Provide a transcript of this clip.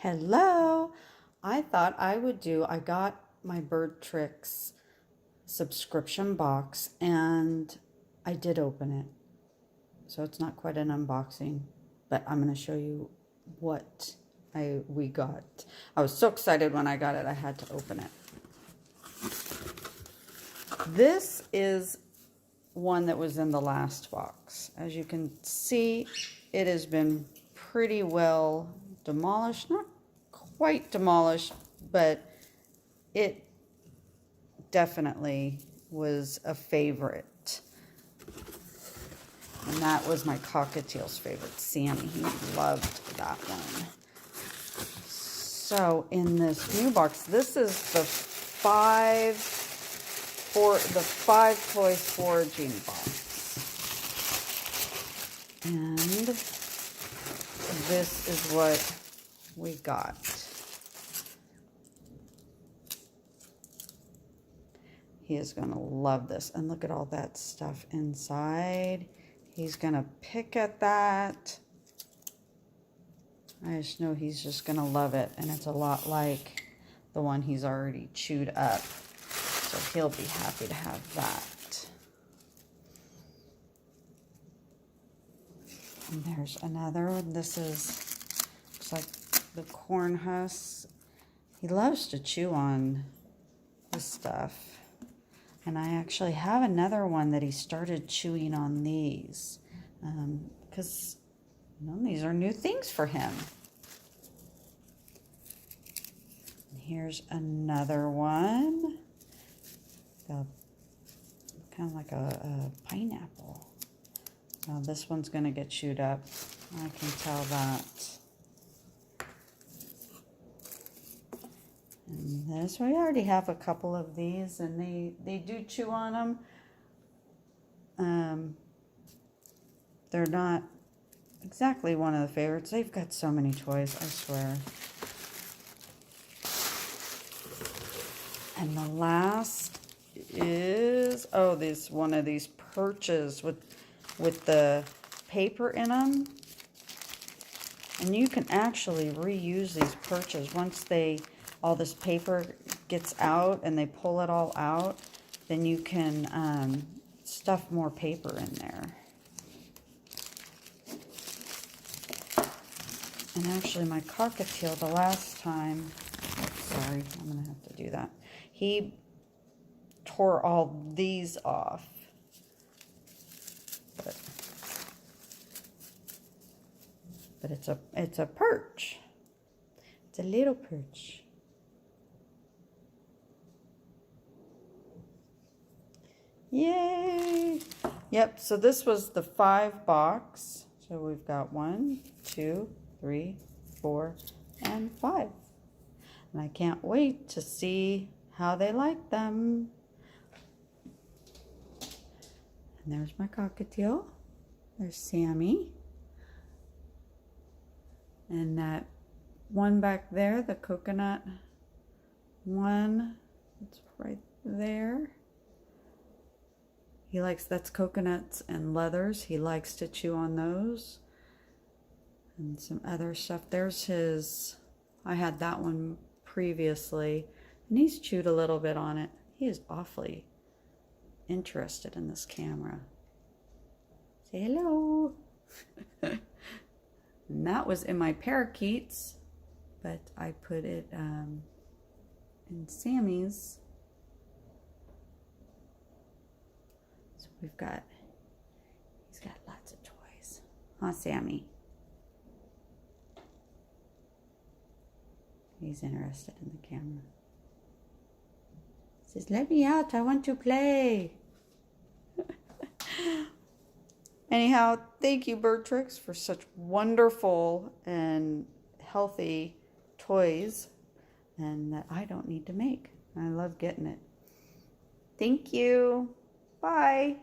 Hello. I thought I got my Bird Tricks subscription box and I did open it. So it's not quite an unboxing, but I'm going to show you what we got. I was so excited when I got it, I had to open it. This is one that was in the last box. As you can see, it has been pretty well demolished. Not quite demolished, but it definitely was a favorite. And that was my cockatiel's favorite, Sammy. He loved that one. So in this new box, this is the five toys foraging box. And this is what we got. He is going to love this. And look at all that stuff inside. He's going to pick at that. I just know he's just going to love it. And it's a lot like the one he's already chewed up. So he'll be happy to have that. And there's another one. This looks like the corn husk. He loves to chew on this stuff. And I actually have another one that he started chewing on these. Because these are new things for him. And here's another one. Kind of like a pineapple. Now this one's going to get chewed up. I can tell that. And this, we already have a couple of these, and they do chew on them. They're not exactly one of the favorites. They've got so many toys, I swear. And the last is, this one of these perches with the paper in them. And you can actually reuse these perches once all this paper gets out and they pull it all out, then you can stuff more paper in there. And actually my cockatiel the last time, sorry, I'm going to have to do that. He tore all these off. But it's a perch. It's a little perch. Yay! Yep, so this was the 5 box. So we've got 1, 2, 3, 4, and 5. And I can't wait to see how they like them. And there's my cockatiel. There's Sammy. And that one back there, the coconut one, it's right there. He likes, that's coconuts and leathers. He likes to chew on those. And some other stuff. There's his, I had that one previously, and he's chewed a little bit on it. He is awfully interested in this camera. Say hello. And that was in my parakeets, but I put it in Sammy's. So he's got lots of toys. Huh, Sammy? He's interested in the camera. He says, let me out, I want to play. Anyhow, thank you, Bird Tricks, for such wonderful and healthy toys, and that I don't need to make. I love getting it. Thank you. Bye.